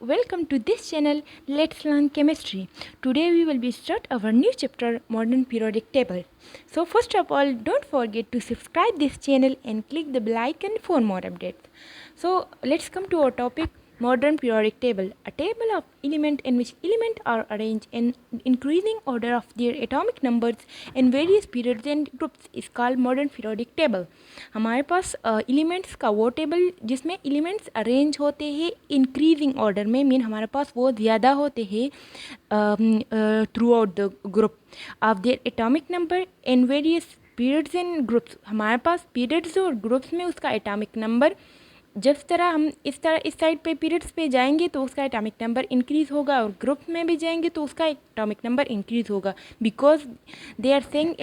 welcome to this channel. Let's learn chemistry. Today we will be start our new chapter, modern periodic table. So first of all, don't forget to subscribe this channel and click the bell icon for more updates. So let's come to our topic, modern periodic table. A table of element in which elements are arranged in increasing order of their atomic numbers in various periods and groups is called modern periodic table. हमारे पास elements का वो table जिसमें elements arrange होते हैं increasing order में, mean हमारे पास वो ज़्यादा होते हैं through out the group of their atomic number in various periods and groups. हमारे पास पीरियड्स और ग्रुप्स में उसका एटॉमिक नंबर जिस तरह हम इस साइड पे पीरियड्स पे जाएंगे तो उसका एटॉमिक नंबर इंक्रीज़ होगा और ग्रुप में भी जाएंगे तो उसका एटॉमिक नंबर इंक्रीज़ होगा, because they are saying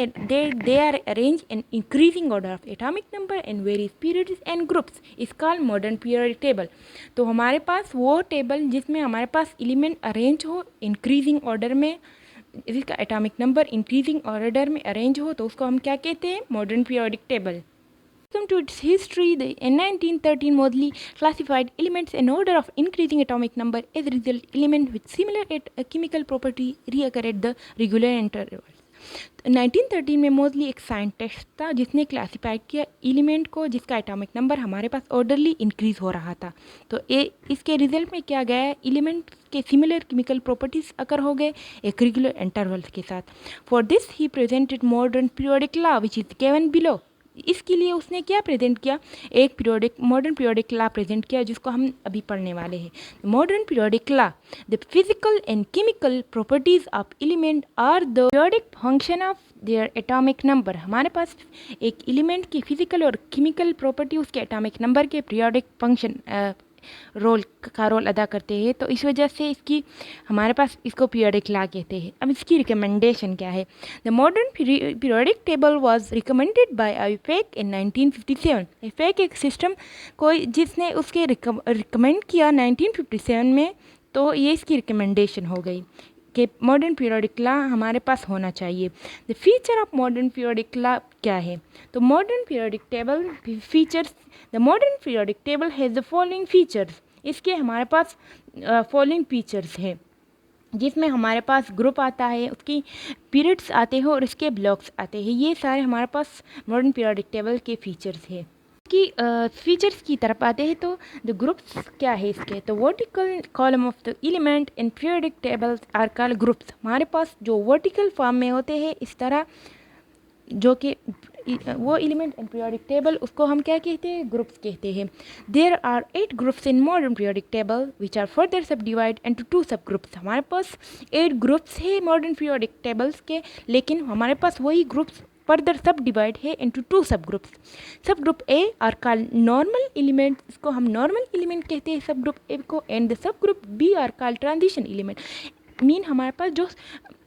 they are arrange in increasing order of atomic number in various periods and groups is called modern periodic table. तो हमारे पास वो टेबल जिसमें हमारे पास एलिमेंट अरेंज हो इंक्रीजिंग ऑर्डर में, इसका एटॉमिक नंबर इंक्रीजिंग ऑर्डर में अरेंज हो तो उसको हम क्या कहते हैं, modern periodic table. Come to its history, in 1913 Modley classified elements in order of increasing atomic number. As a result, elements with similar chemical property reoccur at the regular intervals. 1913 में मोजली एक साइंटिस्ट था जिसने classified किया element को जिसका atomic number हमारे पास orderly increase हो रहा था. तो इसके रिजल्ट में क्या गया है, एलिमेंट के सिमिलर केमिकल प्रॉपर्टीज अकर हो गए एक रेगुलर इंटरवल्स के साथ. For this he presented modern periodic law which is given below. इसके लिए उसने क्या प्रेजेंट किया, एक मॉडर्न पीरियोडिक लॉ प्रेजेंट किया जिसको हम अभी पढ़ने वाले हैं. Modern periodic law, the physical and chemical properties of element are the periodic function of their atomic number. हमारे पास एक एलिमेंट की फिजिकल और केमिकल प्रॉपर्टी उसके एटॉमिक नंबर के पीरियोडिक फंक्शन रोल अदा करते हैं. तो इस वजह से इसकी हमारे पास इसको पीरियोडिक लॉ कहते हैं. अब इसकी रिकमेंडेशन क्या है, the modern periodic table was recommended by IUPAC in 1957. IUPAC एक सिस्टम को जिसने उसके रिकमेंड किया 1957 में, तो ये इसकी रिकमेंडेशन हो गई कि मॉडर्न पीरियोडिक लॉ हमारे पास होना चाहिए. The feature of modern periodic law क्या है, तो modern periodic table features, the modern periodic table has the following features. इसके हमारे पास फॉलोइंग फीचर्स है जिसमें हमारे पास ग्रुप आता है, उसकी पीरियड्स आते हैं और इसके ब्लॉक्स आते हैं. ये सारे हमारे पास मॉडर्न पीरियोडिक टेबल के फीचर्स है. की फीचर्स की तरफ आते हैं तो द ग्रुप्स क्या है इसके, तो vertical column of the element in periodic tables are called groups. हमारे पास जो वर्टिकल फॉर्म में होते हैं इस तरह जो कि वो एलिमेंट इन पीरियोडिक टेबल उसको हम क्या कहते हैं, ग्रुप्स कहते हैं. There are 8 groups in modern periodic table which are further sub divide into 2 sub groups. हमारे पास 8 ग्रुप्स है मॉडर्न पीरियोडिक टेबल्स के, लेकिन हमारे पास वही ग्रुप्स फर्दर सब डिवाइड है into 2 sub groups. Sub group A are called normal element, इसको हम नॉर्मल एलिमेंट कहते हैं सब ग्रुप ए को. And the sub group B are called transition element. Mean हमारे पास जो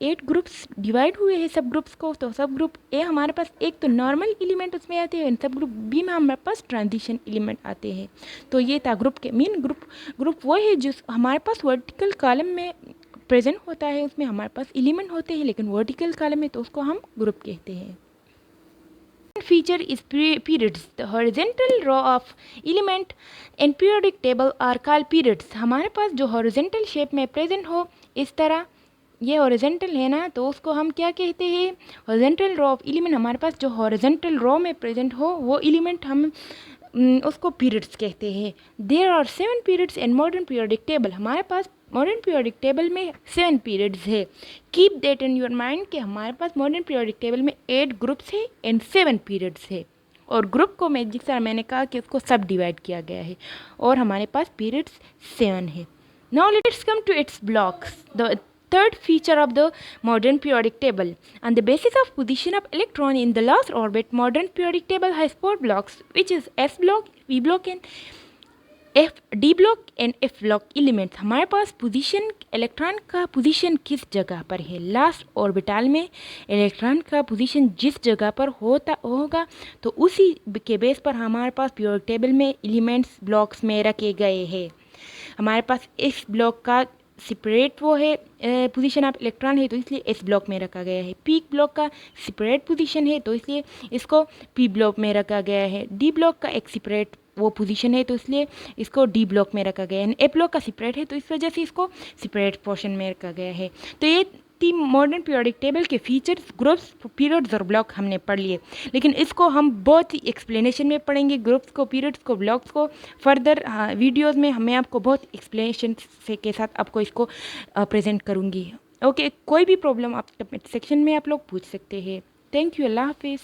8 ग्रुप्स डिवाइड हुए हैं सब ग्रुप्स को, तो सब ग्रुप ए हमारे पास एक तो नॉर्मल एलिमेंट उसमें आते हैं, सब ग्रुप बी में हमारे पास ट्रांजिशन एलिमेंट आते हैं. तो ये था ग्रुप के मीन. ग्रुप वो है जो हमारे पास वर्टिकल कॉलम में प्रेजेंट होता है, उसमें हमारे पास एलिमेंट होते हैं लेकिन वर्टिकल कॉलम में, तो उसको हम ग्रुप कहते हैं. Feature is periods. The horizontal row of element in periodic table are called periods. हमारे पास जो horizontal shape में प्रेजेंट हो इस तरह, ये horizontal है ना, तो उसको हम क्या कहते हैं, horizontal row of element. हमारे पास जो horizontal row में प्रेजेंट हो वो element हम उसको periods कहते हैं. There are 7 periods in modern periodic table. हमारे पास मॉडर्न पीरियोडिक टेबल में 7 पीरियड्स है. Keep that in your mind कि हमारे पास मॉडर्न पीरियोडिक टेबल में 8 ग्रुप्स है एंड 7 पीरियड्स है. और ग्रुप को मैं जिस तरह मैंने कहा कि उसको सब डिवाइड किया गया है और हमारे पास पीरियड्स 7 है. Now let's come to its blocks. The third feature of the modern periodic table, on the basis of position of electron in the last orbit, modern periodic table has 4 blocks which is s block, p block and D block and F block elements. हमारे पास position, electron का position किस जगह पर है, last orbital में electron का position जिस जगह पर होगा तो उसी के बेस पर हमारे पास पीरियोडिक टेबल में एलिमेंट्स ब्लॉक्स में रखे गए हैं. हमारे पास इस ब्लॉक का सेपरेट वो है पोजीशन ऑफ इलेक्ट्रॉन है तो इसलिए एस ब्लॉक में रखा गया है. पी ब्लॉक का सेपरेट पोजीशन है तो इसलिए इसको पी ब्लॉक में रखा गया है. डी ब्लॉक का एक सेपरेट वो पोजीशन है तो इसलिए इसको डी ब्लॉक में रखा गया है। ए ब्लॉक का सेपरेट है तो इस वजह से इसको सेपरेट पोर्शन में रखा गया है। तो ये तीन मॉडर्न पीरियोडिक टेबल के फीचर्स, ग्रुप्स, पीरियड्स और ब्लॉक हमने पढ़ लिए, लेकिन इसको हम बहुत ही एक्सप्लेनेशन में पढ़ेंगे, ग्रुप्स को, पीरियड्स को, ब्लॉक्स को फर्दर वीडियोस में मैं आपको बहुत एक्सप्लेनेशन से के साथ आपको इसको प्रेजेंट करूँगी। ओके, कोई भी प्रॉब्लम आप कमेंट सेक्शन में आप लोग पूछ सकते हैं। थैंक यू, अल्लाह हाफिज़।